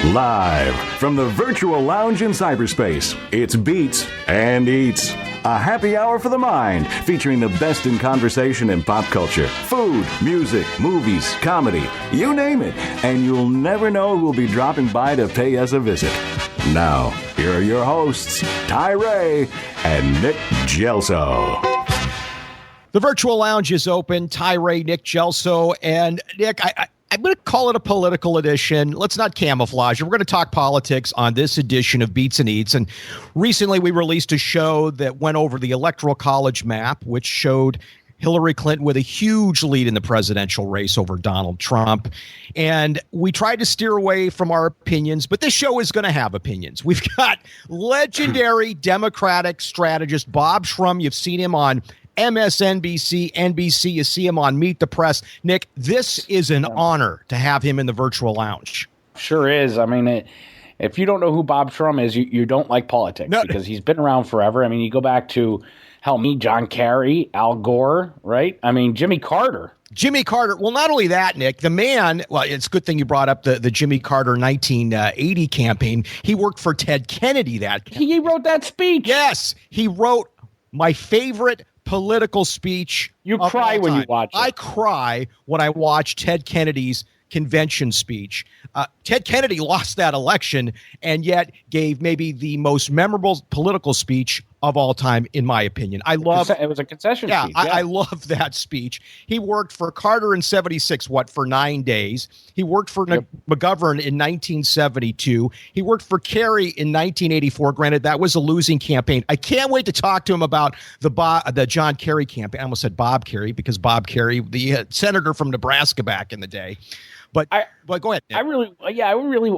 Live from the virtual lounge in cyberspace, it's Beats and Eats. A happy hour for the mind, featuring the best in conversation and pop culture. Food, music, movies, comedy, you name it. And you'll never know who'll be dropping by to pay us a visit. Now, here are your hosts, KYRIE and Nick Gelso. The virtual lounge is open. KYRIE, Nick Gelso, and Nick, I'm going to call it a political edition. Let's not camouflage it. We're going to talk politics on this edition of Beats and Eats. And recently we released a show that went over the Electoral College map, which showed Hillary Clinton with a huge lead in the presidential race over Donald Trump. And we tried to steer away from our opinions, but this show is going to have opinions. We've got legendary Democratic strategist Bob Shrum. You've seen him on MSNBC, NBC, you see him on Meet the Press. Nick, this is an honor to have him in the virtual lounge. Sure is. I mean, if you don't know who Bob Shrum is, you don't like politics because he's been around forever. I mean, you go back to, John Kerry, Al Gore, right? I mean, Jimmy Carter. Well, not only that, Nick, the man, well, it's a good thing you brought up the Jimmy Carter 1980 campaign. He worked for Ted Kennedy He wrote that speech. Yes, he wrote my favorite political speech. You cry when you watch it. I cry when I watch Ted Kennedy's convention speech. Ted Kennedy lost that election and yet gave maybe the most memorable political speech of all time, in my opinion. It was a concession speech. I love that speech. He worked for Carter in 76, for 9 days. He worked for McGovern in 1972. He worked for Kerry in 1984. Granted, that was a losing campaign. I can't wait to talk to him about the John Kerry campaign. I almost said Bob Kerry because Bob Kerry, the senator from Nebraska back in the day. But go ahead. I really,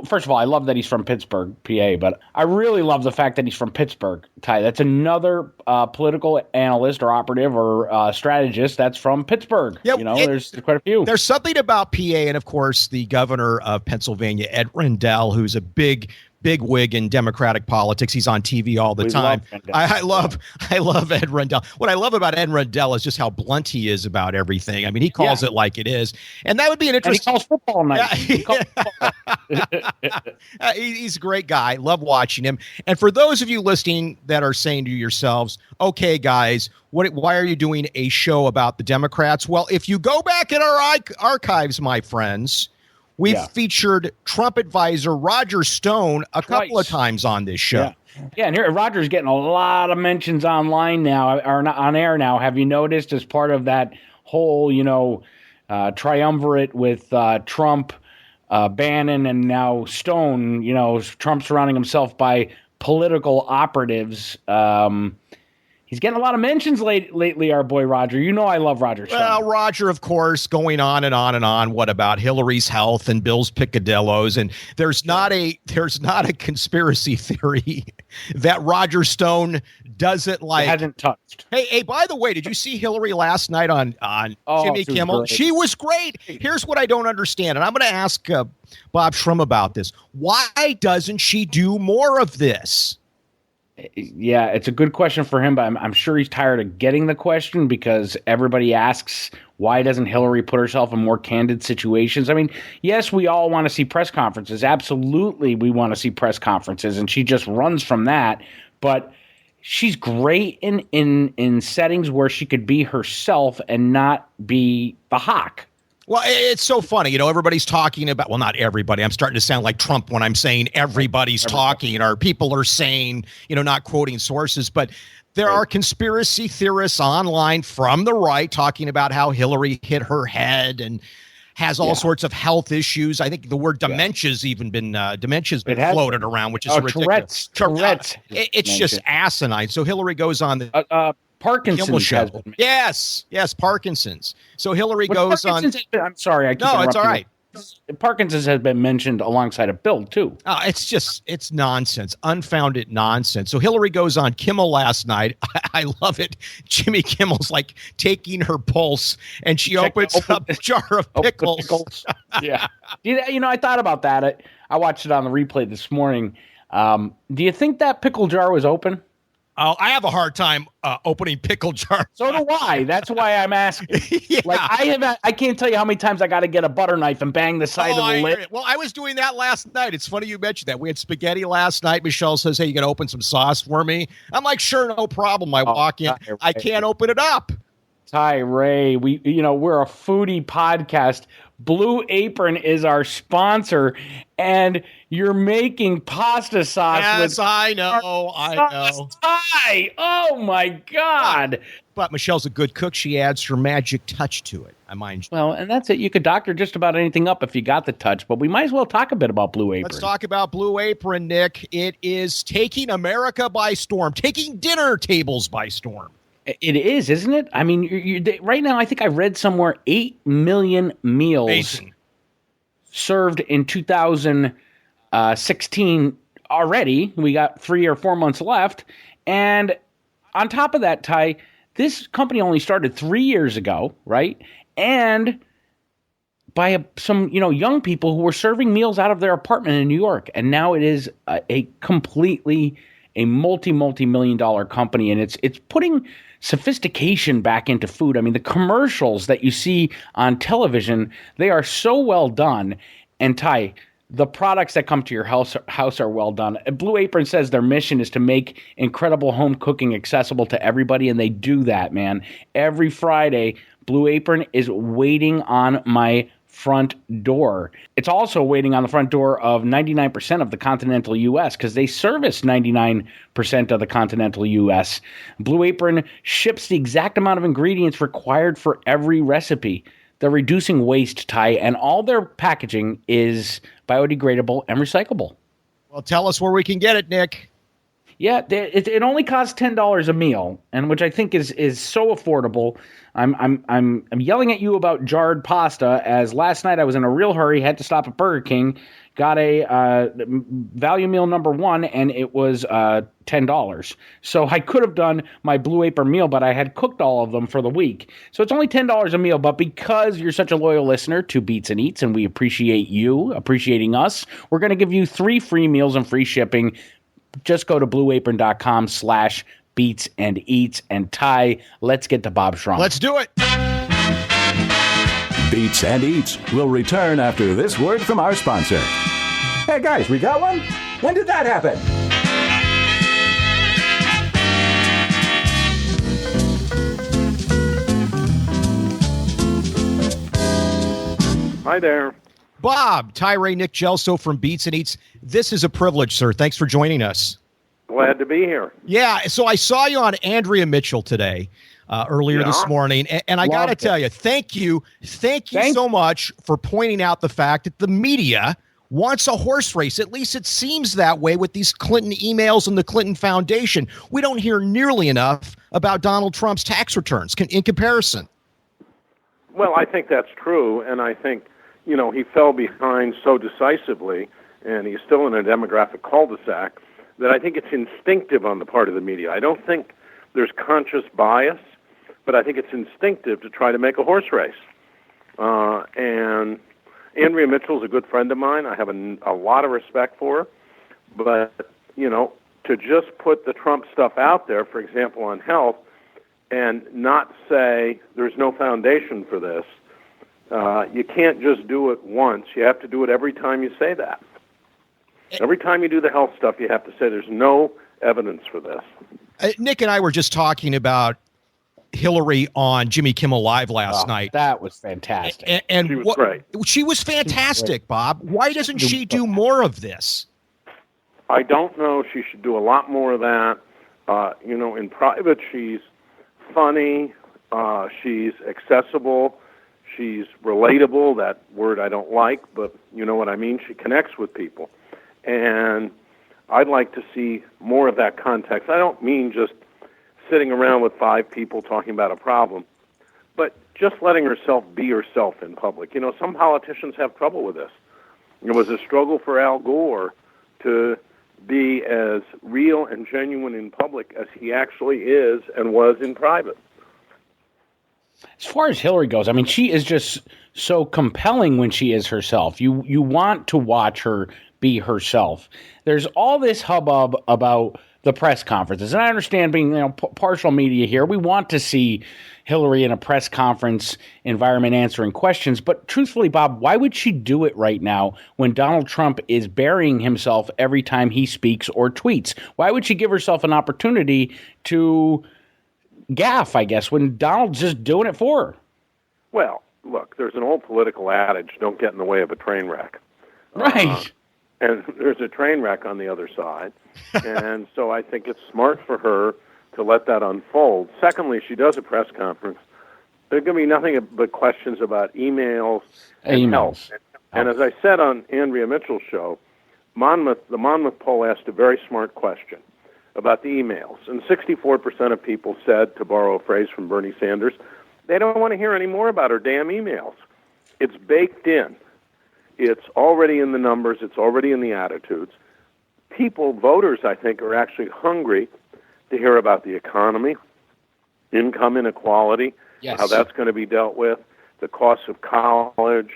first of all, I love that he's from Pittsburgh, PA, but I really love the fact that he's from Pittsburgh, Ty. That's another political analyst or operative or strategist that's from Pittsburgh. Yeah, there's quite a few. There's something about PA, and of course, the governor of Pennsylvania, Ed Rendell, who's a big wig in Democratic politics. He's on TV all the time. I love Ed Rendell. What I love about Ed Rendell is just how blunt he is about everything. I mean, he calls it like it is. And that would be an interesting... And he calls football night. He's a great guy. Love watching him. And for those of you listening that are saying to yourselves, okay, guys, why are you doing a show about the Democrats? Well, if you go back in our archives, my friends... We've featured Trump advisor Roger Stone a couple of times on this show. Yeah, and here Roger's getting a lot of mentions online now, or on air now. Have you noticed as part of that whole, triumvirate with Trump, Bannon, and now Stone, Trump surrounding himself by political operatives. He's getting a lot of mentions lately, our boy Roger. I love Roger. Well, Roger, of course, going on and on and on. What about Hillary's health and Bill's picadillos? And there's not a conspiracy theory that Roger Stone doesn't like. Hasn't touched. Hey, by the way, did you see Hillary last night on Jimmy Kimmel? She was great. Here's what I don't understand, and I'm going to ask Bob Shrum about this. Why doesn't she do more of this? Yeah, it's a good question for him, but I'm sure he's tired of getting the question because everybody asks, why doesn't Hillary put herself in more candid situations? I mean, yes, we all want to see press conferences. Absolutely, we want to see press conferences, and she just runs from that. But she's great in settings where she could be herself and not be the hawk. Well, it's so funny. Everybody's talking about, well, not everybody. I'm starting to sound like Trump when I'm saying everybody's talking, or people are saying, not quoting sources. But there are conspiracy theorists online from the right talking about how Hillary hit her head and has all sorts of health issues. I think the word dementia's even been floated around, which is ridiculous. Tourette's. It's just asinine. So Hillary goes on the Parkinson's show. Yes, Parkinson's. So Hillary goes on. I'm sorry, I keep interrupting. No, it's all right. Parkinson's has been mentioned alongside of Bill too. It's nonsense, unfounded nonsense. So Hillary goes on Kimmel last night. I love it. Jimmy Kimmel's like taking her pulse, and she opens up a jar of pickles. Yeah, I thought about that. I watched it on the replay this morning. Do you think that pickle jar was open? I have a hard time opening pickle jars. So do I. That's why I'm asking. Yeah. Like I can't tell you how many times I got to get a butter knife and bang the side of the lid. Well, I was doing that last night. It's funny you mentioned that. We had spaghetti last night. Michelle says, "Hey, you gonna open some sauce for me?" I'm like, "Sure, no problem." I walk in. I can't open it up. Ray, we're a foodie podcast. Blue Apron is our sponsor, and you're making pasta sauce. Yes, I know. Ty, oh my God! But Michelle's a good cook. She adds her magic touch to it. I mind you. Well, and that's it. You could doctor just about anything up if you got the touch. But we might as well talk a bit about Blue Apron. Let's talk about Blue Apron, Nick. It is taking America by storm, taking dinner tables by storm. It is, isn't it? I mean, right now, I think I read somewhere 8 million meals served in 2016 already. We got 3 or 4 months left. And on top of that, Ty, this company only started 3 years ago, right? And by some young people who were serving meals out of their apartment in New York. And now it is a multi-million dollar company. And it's putting sophistication back into food. I mean, the commercials that you see on television, they are so well done. And Ty, the products that come to your house are well done. Blue Apron says their mission is to make incredible home cooking accessible to everybody, and they do that, man. Every Friday, Blue Apron is waiting on my front door. It's also waiting on the front door of 99% of the continental U.S. because they service 99% of the continental U.S. Blue Apron ships the exact amount of ingredients required for every recipe. They're reducing waste, Ty, and all their packaging is biodegradable and recyclable. Well, tell us where we can get it, Nick. Yeah, it only costs $10 a meal, and which I think is so affordable. I'm yelling at you about jarred pasta, as last night I was in a real hurry, had to stop at Burger King, got a value meal number 1, and it was $10. So I could have done my Blue Apron meal, but I had cooked all of them for the week. So it's only $10 a meal, but because you're such a loyal listener to Beats and Eats, and we appreciate you appreciating us, we're going to give you 3 free meals and free shipping. Just go to blueapron.com/beats and eats. And Ty, let's get to Bob Shrum. Let's do it. Beats and Eats will return after this word from our sponsor. Hey guys, we got one? When did that happen? Hi there. Bob, Ray, Nick Gelso from Beats and Eats. This is a privilege, sir. Thanks for joining us. Glad to be here. Yeah, so I saw you on Andrea Mitchell today, earlier this morning, and I got to tell you, thank you so much for pointing out the fact that the media wants a horse race. At least it seems that way with these Clinton emails and the Clinton Foundation. We don't hear nearly enough about Donald Trump's tax returns in comparison. Well, I think that's true, and I think he fell behind so decisively, and he's still in a demographic cul-de-sac, that I think it's instinctive on the part of the media. I don't think there's conscious bias, but I think it's instinctive to try to make a horse race. And Andrea Mitchell's a good friend of mine. I have a lot of respect for her. But, to just put the Trump stuff out there, for example, on health, and not say there's no foundation for this, you can't just do it once. You have to do it every time you say that. Every time you do the health stuff, you have to say there's no evidence for this. Nick and I were just talking about Hillary on Jimmy Kimmel Live last night. That was fantastic. And she was great. She was fantastic, Bob. Why doesn't she do more of this? I don't know. She should do a lot more of that. In private, she's funny. She's accessible. She's relatable. That word I don't like, but you know what I mean. She connects with people. And I'd like to see more of that context. I don't mean just sitting around with 5 people talking about a problem, but just letting herself be herself in public. Some politicians have trouble with this. It was a struggle for Al Gore to be as real and genuine in public as he actually is and was in private. As far as Hillary goes, I mean, she is just so compelling when she is herself. You want to watch her be herself. There's all this hubbub about the press conferences. And I understand being partial media here, we want to see Hillary in a press conference environment answering questions. But truthfully, Bob, why would she do it right now when Donald Trump is burying himself every time he speaks or tweets? Why would she give herself an opportunity to gaffe, I guess, when Donald's just doing it for her? Well, look, there's an old political adage, don't get in the way of a train wreck. Right. And there's a train wreck on the other side. And so I think it's smart for her to let that unfold. Secondly, she does a press conference. There's going to be nothing but questions about emails and health. And as I said on Andrea Mitchell's show, the Monmouth poll asked a very smart question about the emails. And 64% of people said, to borrow a phrase from Bernie Sanders, they don't want to hear any more about her damn emails. It's baked in. It's already in the numbers. It's already in the attitudes. People, voters, I think, are actually hungry to hear about the economy, income inequality, how that's going to be dealt with, the cost of college,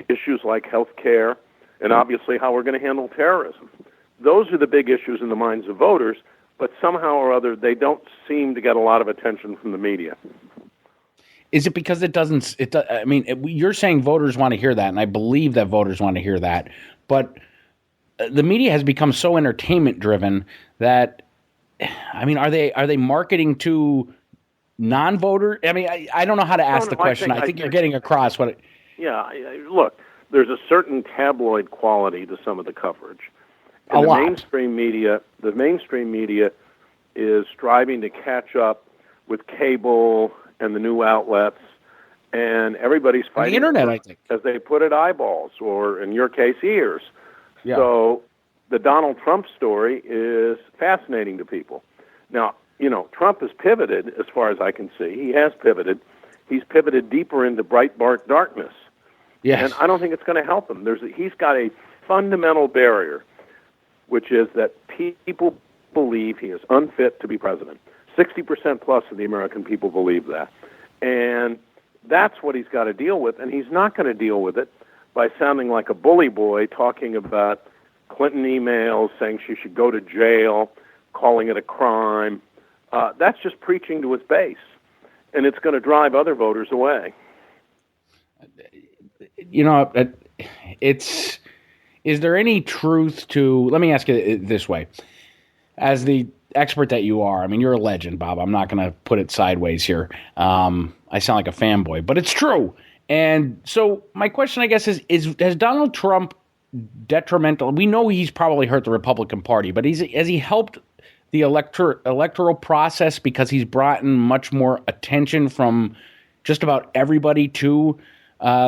issues like health care, and obviously how we're going to handle terrorism. Those are the big issues in the minds of voters, but somehow or other they don't seem to get a lot of attention from the media. Is it because you're saying voters want to hear that, and I believe that voters want to hear that, but the media has become so entertainment-driven that, are they marketing to non-voter? I don't know how to ask the question. I think you're getting across what it... Yeah, look, there's a certain tabloid quality to some of the coverage. And the mainstream media is striving to catch up with cable and the new outlets, and everybody's fighting the internet, I think, as they put it, eyeballs, or in your case, ears. Yeah. So the Donald Trump story is fascinating to people. Now, Trump has pivoted, as far as I can see. He has pivoted. He's pivoted deeper into Breitbart darkness. Yes. And I don't think it's going to help him. He's got a fundamental barrier, which is that people believe he is unfit to be president. 60% plus of the American people believe that. And that's what he's got to deal with, and he's not going to deal with it by sounding like a bully boy talking about Clinton emails, saying she should go to jail, calling it a crime. That's just preaching to his base, and it's going to drive other voters away. Is there any truth to, let me ask you this way, as the expert that you are, you're a legend, Bob. I'm not going to put it sideways here. I sound like a fanboy, but it's true. And so my question, I guess, is has Donald Trump detrimental? We know he's probably hurt the Republican Party, but has he helped the electoral process because he's brought in much more attention from just about everybody to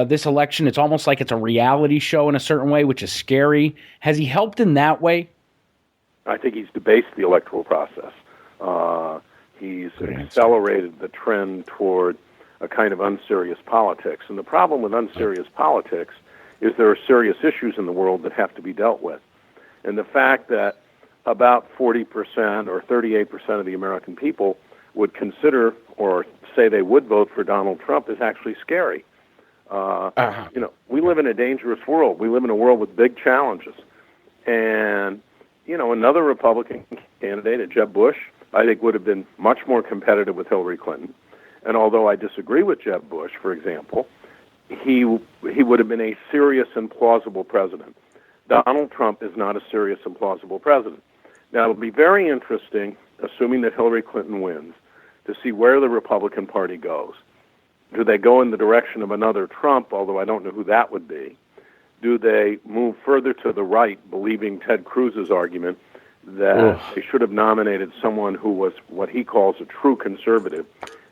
this election? It's almost like it's a reality show in a certain way, which is scary. Has he helped in that way? I think he's debased the electoral process. He's accelerated the trend toward a kind of unserious politics. And the problem with unserious politics is there are serious issues in the world that have to be dealt with. And the fact that about 40% or 38% of the American people would consider or say they would vote for Donald Trump is actually scary. We live in a dangerous world. We live in a world with big challenges. And another Republican candidate, Jeb Bush, I think would have been much more competitive with Hillary Clinton. And although I disagree with Jeb Bush, for example, he would have been a serious and plausible president. Donald Trump is not a serious and plausible president. Now, it'll be very interesting, assuming that Hillary Clinton wins, to see where the Republican Party goes. Do they go in the direction of another Trump, although I don't know who that would be? Do they move further to the right, believing Ted Cruz's argument that they should have nominated someone who was what he calls a true conservative,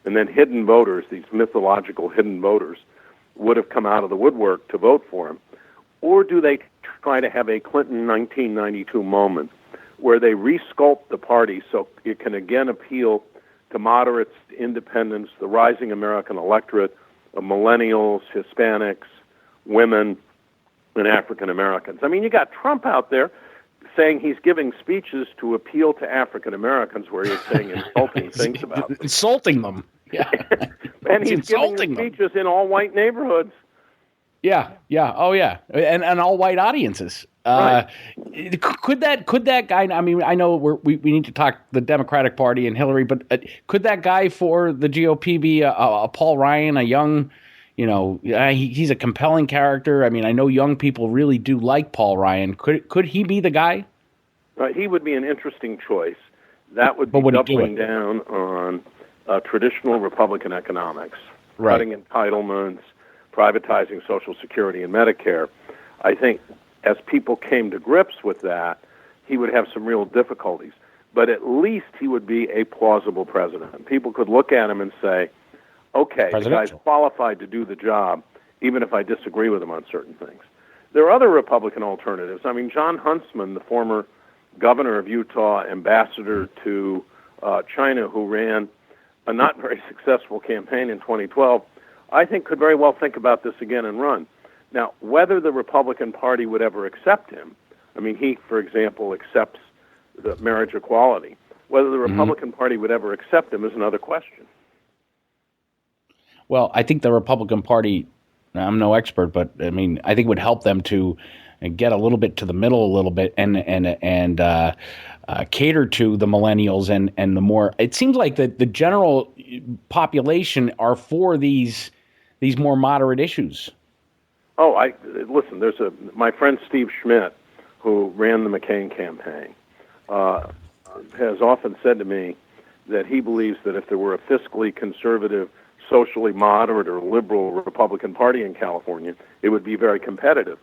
and then hidden voters, these mythological hidden voters, would have come out of the woodwork to vote for him? Or do they try to have a Clinton 1992 moment where they resculpt the party so it can again appeal to moderates, independents, the rising American electorate of millennials, Hispanics, women, and African Americans? You got Trump out there saying he's giving speeches to appeal to African Americans where he's saying insulting things about them. Insulting them. Yeah. And he's giving speeches in all white neighborhoods. Yeah. Oh, yeah. And all white audiences. Right. Could that guy? I mean, I know we need to talk the Democratic Party and Hillary, but could that guy for the GOP be a Paul Ryan, a young, he's a compelling character. I mean, I know young people really do like Paul Ryan. Could he be the guy? He would be an interesting choice. That would be doubling down on traditional Republican economics, cutting entitlements, privatizing Social Security and Medicare. I think as people came to grips with that, he would have some real difficulties. But at least he would be a plausible president. People could look at him and say, okay, the guy's qualified to do the job, even if I disagree with him on certain things. There are other Republican alternatives. I mean, John Huntsman, the former governor of Utah, ambassador to China, who ran a not very successful campaign in 2012, I think could very well think about this again and run. Now, whether the Republican Party would ever accept him, I mean, he, for example, accepts the marriage equality. Whether the Republican Party would ever accept him is another question. Well, I think the Republican Party, I'm no expert, but I mean, I think it would help them to get a little bit to the middle a little bit and cater to the millennials and the more. It seems like the general population are for these more moderate issues. Oh, listen. There's my friend Steve Schmidt, who ran the McCain campaign, has often said to me that he believes that if there were a fiscally conservative, socially moderate, or liberal Republican Party in California, it would be very competitive.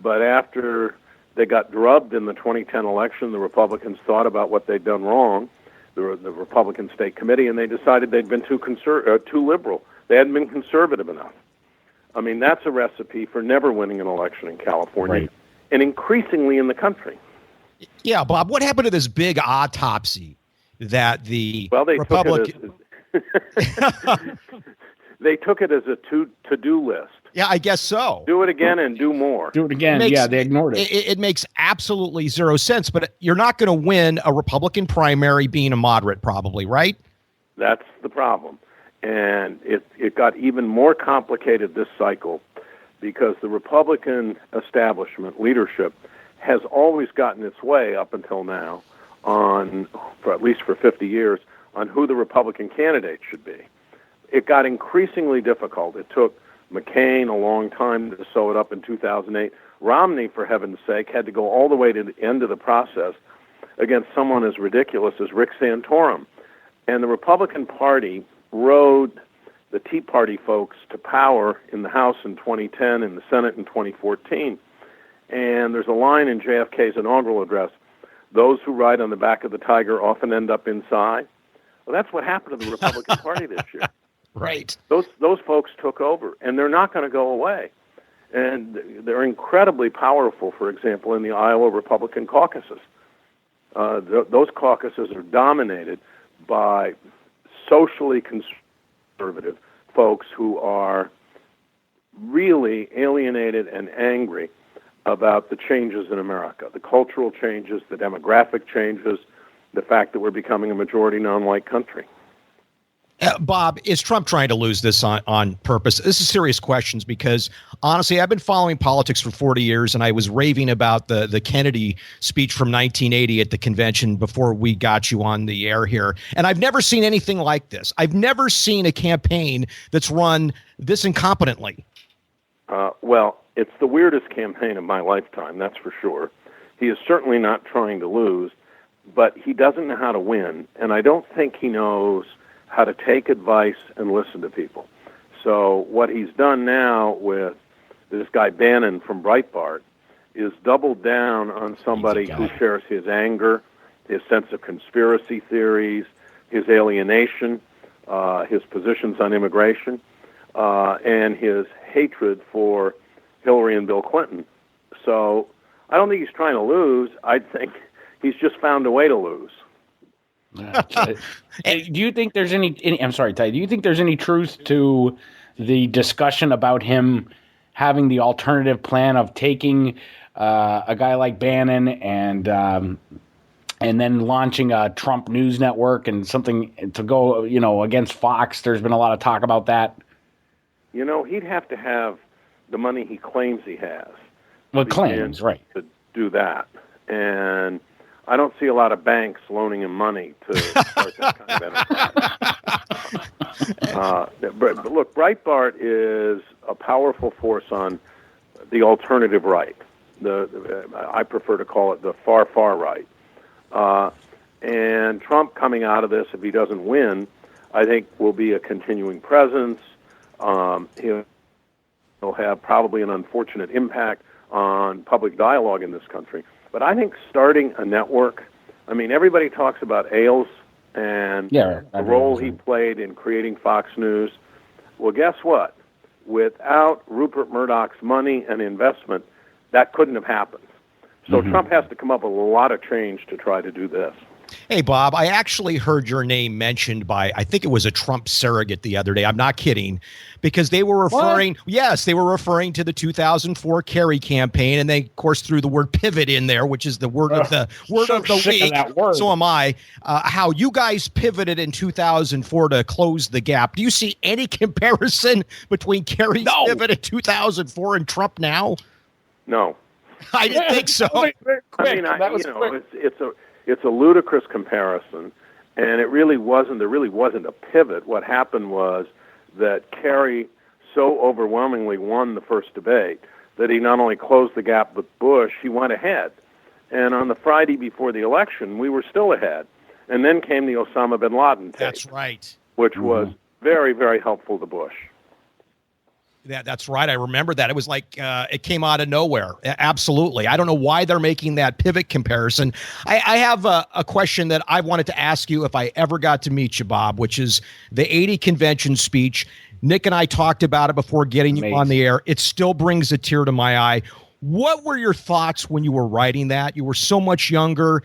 But after they got drubbed in the 2010 election, the Republicans thought about what they'd done wrong, the Republican State Committee, and they decided they'd been too liberal. They hadn't been conservative enough. I mean, that's a recipe for never winning an election in California, and increasingly in the country. Yeah, Bob, what happened to this big autopsy that the Republican... They took it as a to-do list. Yeah, I guess so. Do it again and do more. Do it again. They ignored it. It makes absolutely zero sense, but you're not going to win a Republican primary being a moderate, probably, right? That's the problem. And it got even more complicated this cycle because the Republican establishment, leadership, has always gotten its way up until now at least for 50 years, on who the Republican candidate should be. It got increasingly difficult. It took McCain a long time to sew it up in 2008. Romney, for heaven's sake, had to go all the way to the end of the process against someone as ridiculous as Rick Santorum. And the Republican Party rode the Tea Party folks to power in the House in 2010 and the Senate in 2014. And there's a line in JFK's inaugural address, those who ride on the back of the tiger often end up inside. Well, that's what happened to the Republican Party this year. Right. Those folks took over, and they're not going to go away. And they're incredibly powerful, for example, in the Iowa Republican caucuses. Those caucuses are dominated by socially conservative folks who are really alienated and angry about the changes in America, the cultural changes, the demographic changes, the fact that we're becoming a majority non-white country. Bob, is Trump trying to lose this on purpose? This is serious questions because, honestly, I've been following politics for 40 years, and I was raving about the Kennedy speech from 1980 at the convention before we got you on the air here. And I've never seen anything like this. I've never seen a campaign that's run this incompetently. Well, it's the weirdest campaign of my lifetime, that's for sure. He is certainly not trying to lose, but he doesn't know how to win, and I don't think he knows how to take advice and listen to people. So what he's done now with this guy Bannon from Breitbart is doubled down on somebody who shares his anger, his sense of conspiracy theories, his alienation, his positions on immigration, and his hatred for Hillary and Bill Clinton. So I don't think he's trying to lose. I think he's just found a way to lose. Do you think there's any I'm sorry, Ty, do you think there's any truth to the discussion about him having the alternative plan of taking a guy like Bannon and then launching a Trump news network and something to go, against Fox? There's been a lot of talk about that. He'd have to have the money he claims he has. Well, claims, right. To do that. And I don't see a lot of banks loaning him money to start that kind of enterprise. But look, Breitbart is a powerful force on the alternative right. I prefer to call it the far, far right. And Trump coming out of this, if he doesn't win, I think will be a continuing presence. He'll have probably an unfortunate impact on public dialogue in this country. But I think starting a network, I mean, everybody talks about Ailes and the role he played in creating Fox News. Well, guess what? Without Rupert Murdoch's money and investment, that couldn't have happened. So Trump has to come up with a lot of change to try to do this. Hey, Bob, I actually heard your name mentioned by, I think it was a Trump surrogate the other day. I'm not kidding, because they were referring, they were referring to the 2004 KYRIE campaign, and they, of course, threw the word pivot in there, which is the word of the week. So am I. How you guys pivoted in 2004 to close the gap. Do you see any comparison between KYRIE's pivot in 2004 and Trump now? No. I didn't think so. It's a ludicrous comparison, and there really wasn't a pivot. What happened was that KYRIE so overwhelmingly won the first debate that he not only closed the gap with Bush, he went ahead. And on the Friday before the election, we were still ahead. And then came the Osama bin Laden tape. That's right. Which was very, very helpful to Bush. That's right. I remember that. It was like it came out of nowhere. Absolutely. I don't know why they're making that pivot comparison. I have a question that I wanted to ask you if I ever got to meet you, Bob, which is the 80 convention speech. Nick and I talked about it before getting you on the air. It still brings a tear to my eye. What were your thoughts when you were writing that? You were so much younger,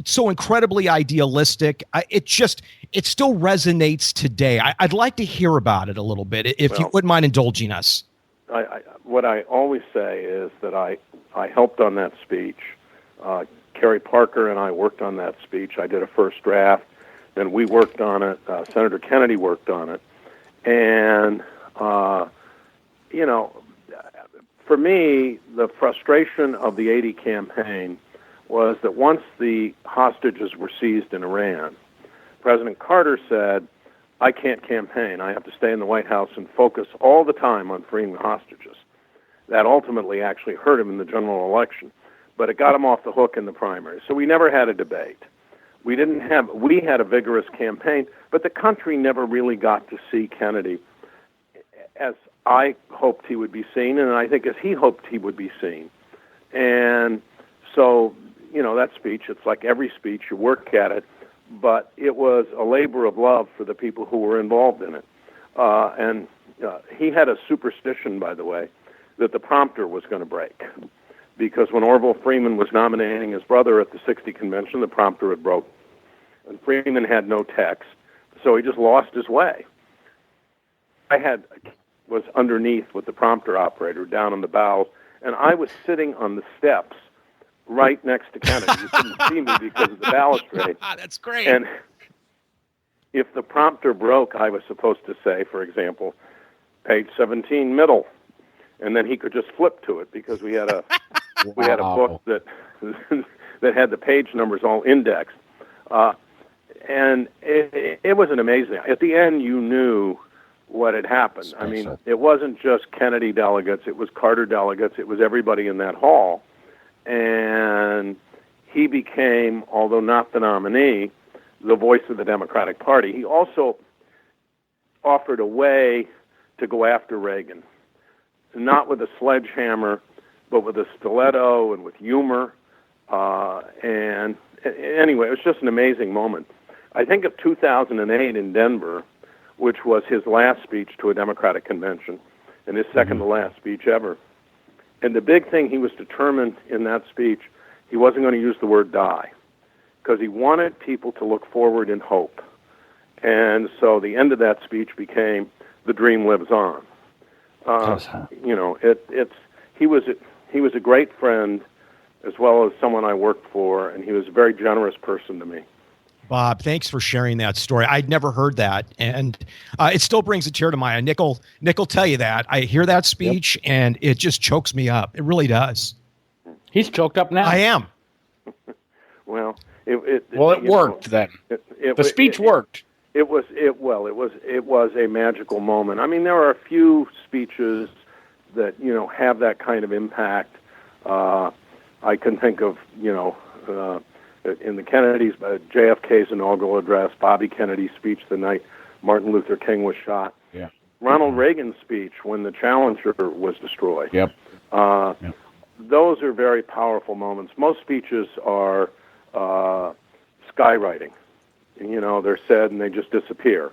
so incredibly idealistic. It still resonates today. I'd like to hear about it a little bit, if you wouldn't mind indulging us. What I always say is that I helped on that speech. Kerry Parker and I worked on that speech. I did a first draft, and we worked on it. Senator Kennedy worked on it. And, for me, the frustration of the 80 campaign was that once the hostages were seized in Iran, President Carter said, I can't campaign. I have to stay in the White House and focus all the time on freeing the hostages. That ultimately actually hurt him in the general election, but it got him off the hook in the primary. So we never had a debate. We had a vigorous campaign, but the country never really got to see Kennedy as I hoped he would be seen, and I think as he hoped he would be seen. And so, that speech, it's like every speech, you work at it, but it was a labor of love for the people who were involved in it. And he had a superstition, by the way, that the prompter was going to break. Because when Orville Freeman was nominating his brother at the 60 convention, the prompter had broken. And Freeman had no text, so he just lost his way. Was underneath with the prompter operator down in the bows, and I was sitting on the steps right next to Kennedy. You couldn't see me because of the balustrade. That's great. And if the prompter broke, I was supposed to say, for example, page 17, middle, and then he could just flip to it because we had a book that that had the page numbers all indexed, and it was an amazing. At the end, you knew what had happened. I mean, it wasn't just Kennedy delegates, it was Carter delegates, it was everybody in that hall. And he became, although not the nominee, the voice of the Democratic Party. He also offered a way to go after Reagan, not with a sledgehammer, but with a stiletto and with humor. And anyway, it was just an amazing moment. I think of 2008 in Denver, which was his last speech to a Democratic convention and his second to last speech ever. And the big thing, he was determined in that speech, he wasn't going to use the word die because he wanted people to look forward in hope. And so the end of that speech became, the dream lives on. He was a great friend as well as someone I worked for, and he was a very generous person to me. Bob, thanks for sharing that story. I'd never heard that, and it still brings a tear to my eye. Nick will tell you that. I hear that speech, and it just chokes me up. It really does. He's choked up now. I am. Well, it worked then. The speech worked. It was a magical moment. I mean, there are a few speeches that have that kind of impact. I can think of in the Kennedys, JFK's inaugural address, Bobby Kennedy's speech the night Martin Luther King was shot. Yeah. Ronald Reagan's speech when the Challenger was destroyed. Yep. Those are very powerful moments. Most speeches are skywriting. They're said and they just disappear,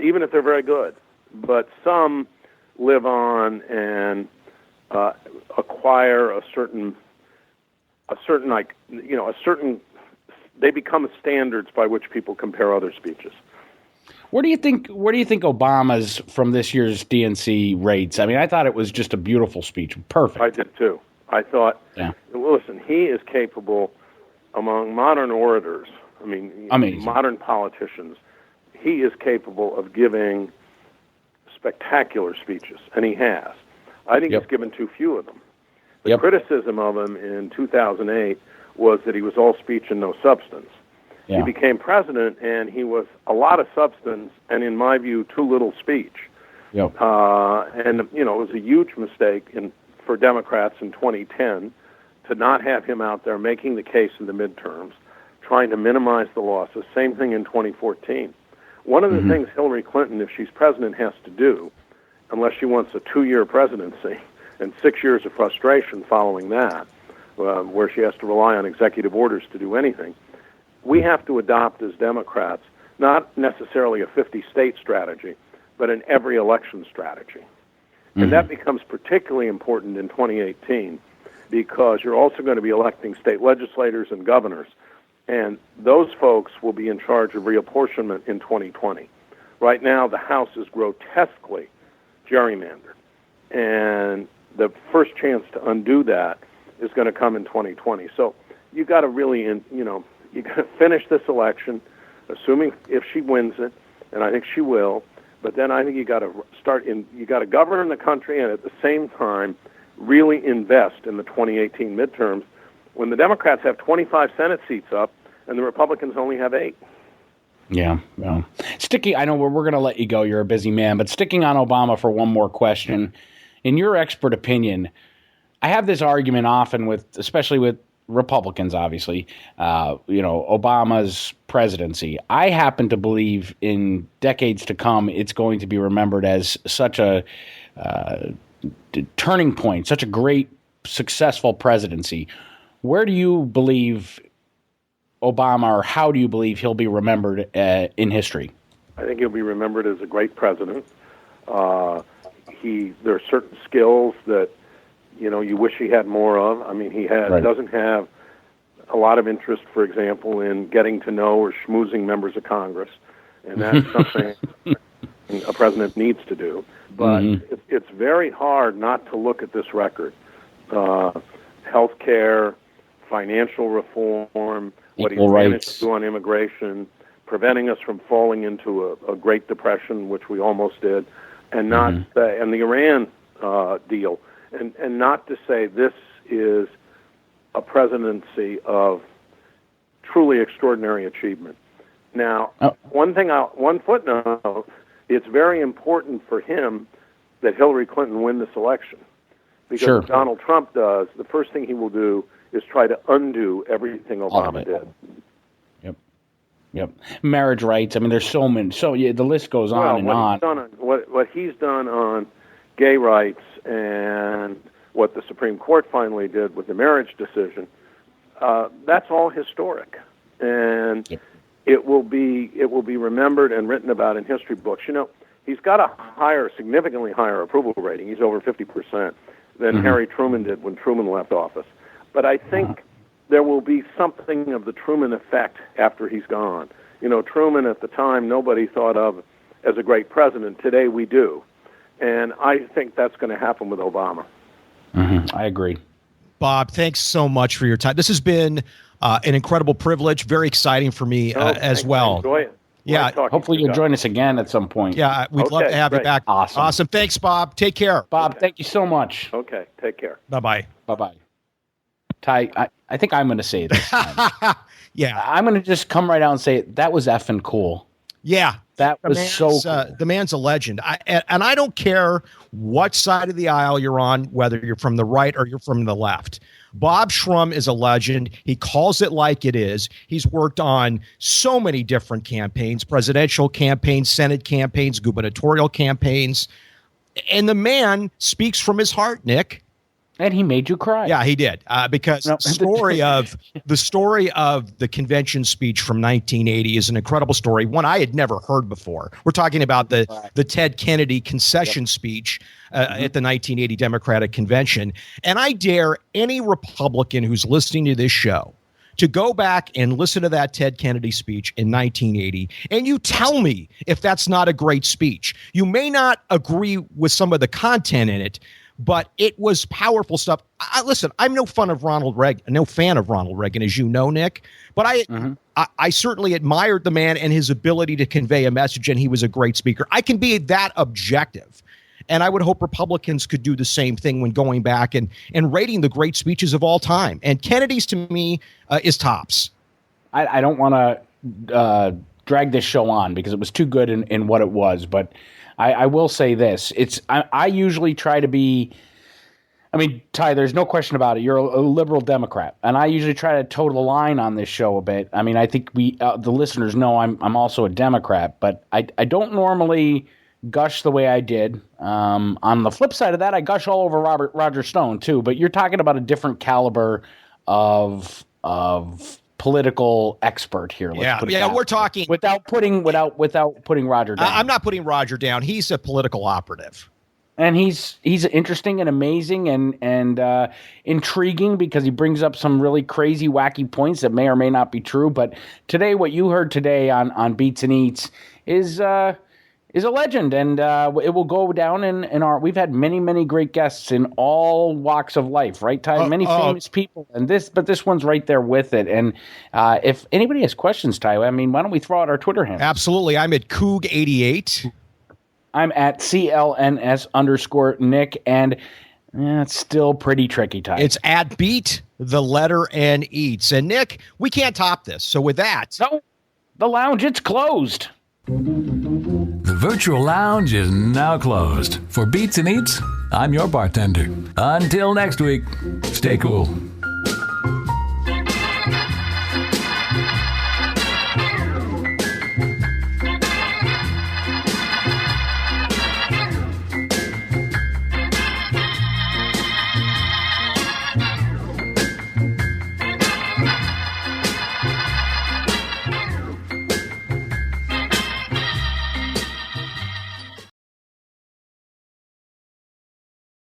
even if they're very good. But some live on and acquire a certain. They become standards by which people compare other speeches. Where do you think Obama's from this year's DNC rates? I mean, I thought it was just a beautiful speech. Perfect. I did too. I thought, listen, he is capable among modern orators. I mean, amazing. Modern politicians. He is capable of giving spectacular speeches, and he has. I think he's given too few of them. The criticism of him in 2008 was that he was all speech and no substance. Yeah. He became president, and he was a lot of substance, and in my view, too little speech. Yep. And it was a huge mistake for Democrats in 2010 to not have him out there making the case in the midterms, trying to minimize the losses. Same thing in 2014. One of the things Hillary Clinton, if she's president, has to do, unless she wants a 2-year presidency and 6 years of frustration following that, where she has to rely on executive orders to do anything, we have to adopt as Democrats not necessarily a 50-state strategy, but an every election strategy. And that becomes particularly important in 2018 because you're also going to be electing state legislators and governors, and those folks will be in charge of reapportionment in 2020. Right now, the House is grotesquely gerrymandered, and the first chance to undo that is going to come in 2020. So you got to really, you got to finish this election, assuming if she wins it, and I think she will. But then I think you got to govern the country, and at the same time, really invest in the 2018 midterms when the Democrats have 25 Senate seats up and the Republicans only have 8. Yeah, well, I know we're going to let you go. You're a busy man, but sticking on Obama for one more question. In your expert opinion, I have this argument often especially with Republicans, obviously, Obama's presidency. I happen to believe in decades to come, it's going to be remembered as such a turning point, such a great, successful presidency. Where do you believe Obama, or how do you believe he'll be remembered in history? I think he'll be remembered as a great president. There are certain skills that you wish he had more of. I mean, he doesn't have a lot of interest, for example, in getting to know or schmoozing members of Congress, and that's something a president needs to do. But it's very hard not to look at this record. Health care, financial reform, what he's managed to do on immigration, preventing us from falling into a Great Depression, which we almost did, and and the Iran deal. And not to say this is a presidency of truly extraordinary achievement. Now, one footnote, it's very important for him that Hillary Clinton win this election. Because if Donald Trump does, the first thing he will do is try to undo everything Obama did. Yep. Marriage rights. I mean, there's so many. So the list goes on and on. What he's done on gay rights and what the Supreme Court finally did with the marriage decision, that's all historic, and it will be remembered and written about in history books. He's got a significantly higher approval rating. He's over 50% than Harry Truman did when Truman left office. But I think there will be something of the Truman effect after he's gone. Truman at the time nobody thought of as a great president. Today we do. And I think that's going to happen with Obama. I agree. Bob, thanks so much for your time. This has been an incredible privilege, very exciting for me as well. Enjoy it. Yeah, hopefully you'll join us again at some point. Yeah, we'd love to have you back. Awesome. Thanks, Bob. Take care. Bob, thank you so much. Okay, take care. Bye-bye. Bye-bye. Ty, I think I'm going to say it this time. Yeah. I'm going to just come right out and say that was effing cool. Yeah. That was so cool. The man's a legend. And I don't care what side of the aisle you're on, whether you're from the right or you're from the left. Bob Shrum is a legend. He calls it like it is. He's worked on so many different campaigns, presidential campaigns, Senate campaigns, gubernatorial campaigns. And the man speaks from his heart, Nick. And he made you cry. Yeah, he did. Because the story of the convention speech from 1980 is an incredible story, one I had never heard before. We're talking about the Ted Kennedy concession speech at the 1980 Democratic Convention. And I dare any Republican who's listening to this show to go back and listen to that Ted Kennedy speech in 1980, and you tell me if that's not a great speech. You may not agree with some of the content in it, but it was powerful stuff. Listen, I'm no fan of Ronald Reagan, as you know, Nick. But I certainly admired the man and his ability to convey a message, and he was a great speaker. I can be that objective, and I would hope Republicans could do the same thing when going back and rating the great speeches of all time. And Kennedy's, to me, is tops. I don't want to drag this show on because it was too good in what it was, but I will say this. I usually try to be, I mean, Ty, there's no question about it. You're a liberal Democrat, and I usually try to toe the line on this show a bit. I mean, I think the listeners know I'm also a Democrat, but I don't normally gush the way I did. On the flip side of that, I gush all over Roger Stone too, but you're talking about a different caliber of political expert here. We're talking without putting Roger down. I'm not putting Roger down. He's a political operative, and he's interesting and amazing and intriguing because he brings up some really crazy, wacky points that may or may not be true. But today, what you heard today on Beats and Eats is a legend, and it will go down in our. We've had many great guests in all walks of life, right, Ty? Many famous people, but this one's right there with it. And if anybody has questions, Ty, I mean, why don't we throw out our Twitter handle? Absolutely, I'm at Coog88. I'm at CLNS_Nick, and it's still pretty tricky, Ty. It's at Beat the letter N Eats, and Nick, we can't top this. So with that, no, the lounge, it's closed. The virtual lounge is now closed. For Beats and Eats, I'm your bartender. Until next week, stay cool.